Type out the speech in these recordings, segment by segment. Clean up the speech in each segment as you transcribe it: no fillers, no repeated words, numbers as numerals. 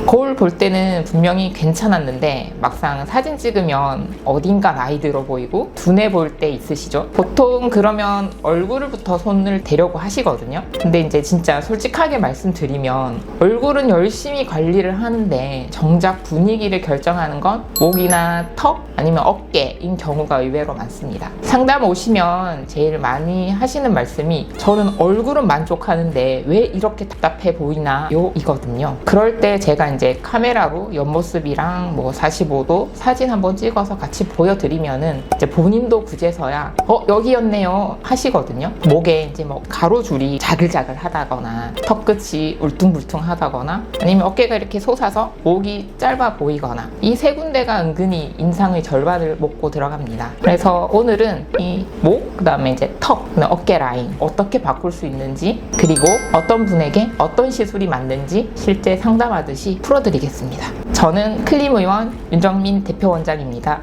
거울 볼 때는 분명히 괜찮았는데 막상 사진 찍으면 어딘가 나이 들어 보이고 둔해 보일 때 있으시죠? 보통 그러면 얼굴부터 손을 대려고 하시거든요. 근데 이제 진짜 솔직하게 말씀드리면 얼굴은 열심히 관리를 하는데 정작 분위기를 결정하는 건 목이나 턱 아니면 어깨인 경우가 의외로 많습니다. 상담 오시면 제일 많이 하시는 말씀이 저는 얼굴은 만족하는데 왜 이렇게 답답해 보이나요? 이거든요. 그럴 때 제가 이제 카메라로 옆모습이랑 뭐 45도 사진 한번 찍어서 같이 보여드리면은 이제 본인도 그제서야 여기였네요 하시거든요. 목에 이제 뭐 가로줄이 자글자글 하다거나 턱끝이 울퉁불퉁 하다거나 아니면 어깨가 이렇게 솟아서 목이 짧아 보이거나 이 세 군데가 은근히 인상의 절반을 먹고 들어갑니다. 그래서 오늘은 이 목, 그 다음에 이제 턱, 어깨 라인 어떻게 바꿀 수 있는지 그리고 어떤 분에게 어떤 시술이 맞는지 실제 상담하듯이 풀어드리겠습니다. 저는 클림의원 윤정민 대표원장입니다.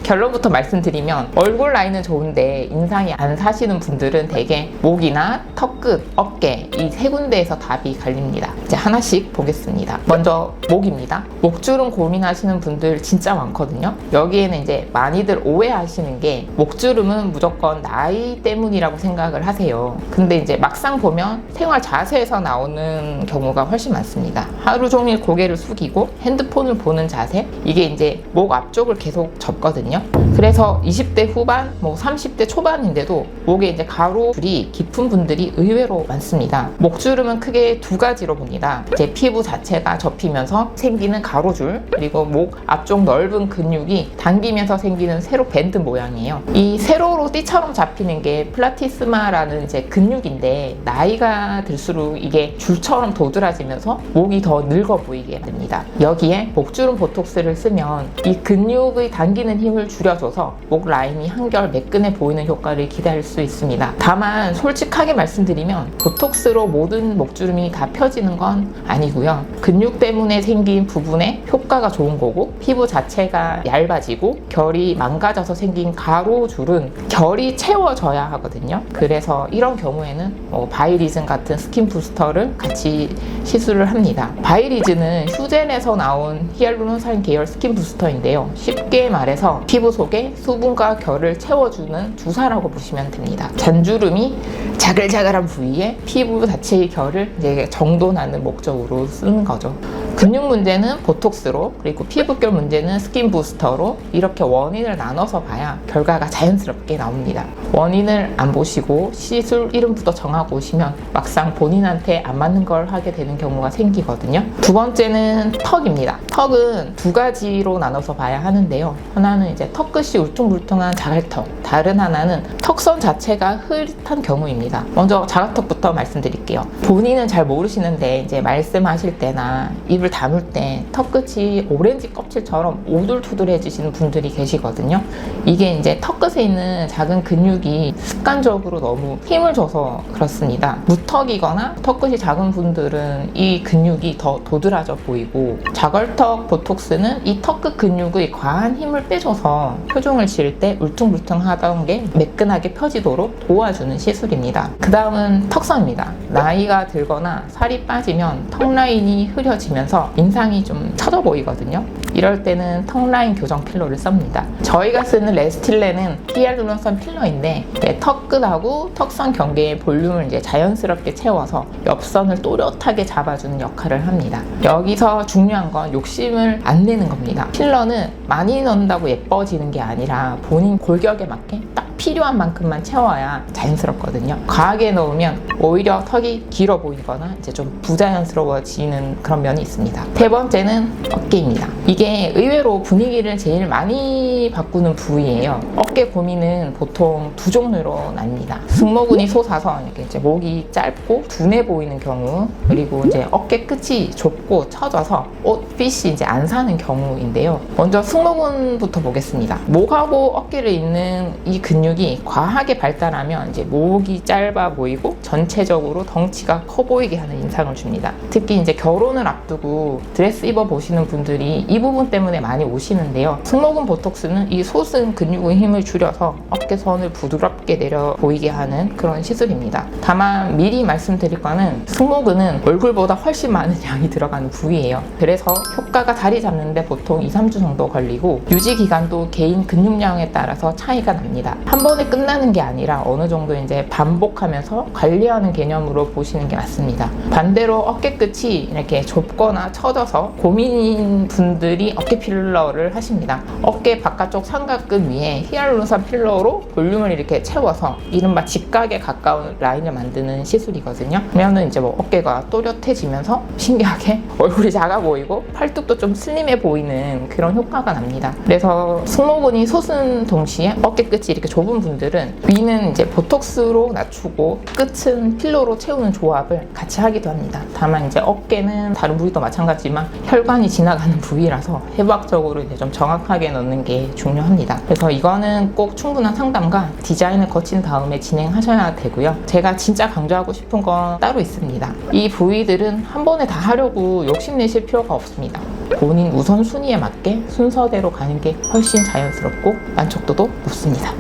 결론부터 말씀드리면 얼굴 라인은 좋은데 인상이 안 사시는 분들은 대개 목이나 턱끝, 어깨 이 세 군데에서 답이 갈립니다. 이제 하나씩 보겠습니다. 먼저 목입니다. 목주름 고민하시는 분들 진짜 많거든요. 여기에는 이제 많이들 오해하시는 게 목주름은 무조건 나이 때문이라고 생각을 하세요. 근데 이제 막상 보면 생활 자세에서 나오는 경우가 훨씬 많습니다. 하루 종일 고개를 숙이고 핸드폰을 보는 자세 이게 이제 목 앞쪽을 계속 접거든요. 그래서 20대 후반, 30대 초반인데도 목에 이제 가로줄이 깊은 분들이 의외로 많습니다. 목주름은 크게 두 가지로 봅니다. 이제 피부 자체가 접히면서 생기는 가로줄, 그리고 목 앞쪽 넓은 근육이 당기면서 생기는 세로 밴드 모양이에요. 이 세로로 띠처럼 잡히는 게 플라티스마라는 이제 근육인데 나이가 들수록 이게 줄처럼 도드라지면서 목이 더 늙어 보이게 됩니다. 여기에 목주름 보톡스를 쓰면 이 근육의 당기는 힘을 줄여줘서 목 라인이 한결 매끈해 보이는 효과를 기대할 수 있습니다. 다만 솔직하게 말씀드리면 보톡스로 모든 목주름이 다 펴지는 건 아니고요. 근육 때문에 생긴 부분에 효과가 좋은 거고 피부 자체가 얇아지고 결이 망가져서 생긴 가로줄은 결이 채워져야 하거든요. 그래서 이런 경우에는 바이리즌 같은 스킨 부스터를 같이 시술을 합니다. 바이리즌은 휴젤에서 나온 히알루론산 계열 스킨 부스터인데요. 쉽게 말해서 피부 속에 수분과 결을 채워주는 주사라고 보시면 됩니다. 잔주름이 자글자글한 부위에 피부 자체의 결을 이제 정돈하는 목적으로 쓰는 거죠. 근육 문제는 보톡스로, 그리고 피부결 문제는 스킨 부스터로 이렇게 원인을 나눠서 봐야 결과가 자연스럽게 나옵니다. 원인을 안 보시고 시술 이름부터 정하고 오시면 막상 본인한테 안 맞는 걸 하게 되는 경우가 생기거든요. 두 번째는 턱입니다. 턱은 두 가지로 나눠서 봐야 하는데요. 하나는 이제 턱끝이 울퉁불퉁한 자갈턱, 다른 하나는 턱선 자체가 흐릿한 경우입니다. 먼저 자갈턱부터 말씀드릴게요. 본인은 잘 모르시는데 이제 말씀하실 때나 입을 다물 때 턱끝이 오렌지 껍질처럼 오돌토돌해지시는 분들이 계시거든요. 이게 이제 턱끝에 있는 작은 근육이 습관적으로 너무 힘을 줘서 그렇습니다. 무턱이거나 턱끝이 작은 분들은 이 근육이 더 도드라져 보이고, 자갈턱 보톡스는 이 턱끝 근육의 과한 힘을 빼줘서 표정을 지을 때 울퉁불퉁하던 게 매끈하게 펴지도록 도와주는 시술입니다. 그 다음은 턱선입니다. 나이가 들거나 살이 빠지면 턱 라인이 흐려지면서 인상이 좀 처져 보이거든요. 이럴 때는 턱 라인 교정 필러를 씁니다. 저희가 쓰는 레스틸레는 히알루론산 필러인데 턱 끝하고 턱선 경계의 볼륨을 이제 자연스럽게 채워서 옆선을 또렷하게 잡아주는 역할을 합니다. 여기서 중요한 건 욕심을 안 내는 겁니다. 필러는 많이 넣는다고 예뻐지는 게 아니라 본인 골격에 맞게 딱 필요한 만큼만 채워야 자연스럽거든요. 과하게 넣으면 오히려 턱이 길어 보이거나 이제 좀 부자연스러워지는 그런 면이 있습니다. 세 번째는 어깨입니다. 이게 의외로 분위기를 제일 많이 바꾸는 부위예요. 어깨 고민은 보통 두 종류로 납니다. 승모근이 솟아서 이렇게 이제 목이 짧고 둔해 보이는 경우, 그리고 이제 어깨 끝이 좁고 처져서 옷핏이 이제 안 사는 경우인데요. 먼저 승모근부터 보겠습니다. 목하고 어깨를 잇는 이 근육 근육이 과하게 발달하면 이제 목이 짧아 보이고 전체적으로 덩치가 커 보이게 하는 인상을 줍니다. 특히 이제 결혼을 앞두고 드레스 입어 보시는 분들이 이 부분 때문에 많이 오시는데요. 승모근 보톡스는 이 솟은 근육의 힘을 줄여서 어깨선을 부드럽게 내려 보이게 하는 그런 시술입니다. 다만 미리 말씀드릴 거는 승모근은 얼굴보다 훨씬 많은 양이 들어가는 부위예요. 그래서 효과가 자리 잡는데 보통 2, 3주 정도 걸리고 유지 기간도 개인 근육량에 따라서 차이가 납니다. 한 번에 끝나는 게 아니라 어느 정도 이제 반복하면서 관리하는 개념으로 보시는 게 맞습니다. 반대로 어깨 끝이 이렇게 좁거나 처져서 고민인 분들이 어깨 필러를 하십니다. 어깨 바깥쪽 삼각근 위에 히알루론산 필러로 볼륨을 이렇게 채워서 이른바 직각에 가까운 라인을 만드는 시술이거든요. 그러면은 이제 뭐 어깨가 또렷해지면서 신기하게 얼굴이 작아 보이고 팔뚝도 좀 슬림해 보이는 그런 효과가 납니다. 그래서 승모근이 솟은 동시에 어깨 끝이 이렇게 좁은 분들은 위는 이제 보톡스로 낮추고 끝은 필러로 채우는 조합을 같이 하기도 합니다. 다만 이제 어깨는 다른 부위도 마찬가지지만 혈관이 지나가는 부위라서 해부학적으로 이제 좀 정확하게 넣는 게 중요합니다. 그래서 이거는 꼭 충분한 상담과 디자인을 거친 다음에 진행하셔야 되고요. 제가 진짜 강조하고 싶은 건 따로 있습니다. 이 부위들은 한 번에 다 하려고 욕심내실 필요가 없습니다. 본인 우선순위에 맞게 순서대로 가는 게 훨씬 자연스럽고 만족도도 높습니다.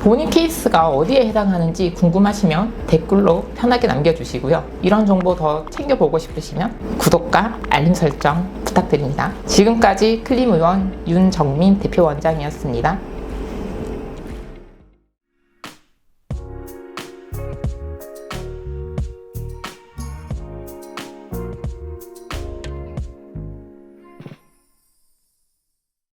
본인 케이스가 어디에 해당하는지 궁금하시면 댓글로 편하게 남겨주시고요. 이런 정보 더 챙겨보고 싶으시면 구독과 알림 설정 부탁드립니다. 지금까지 클림의원 윤정민 대표원장이었습니다.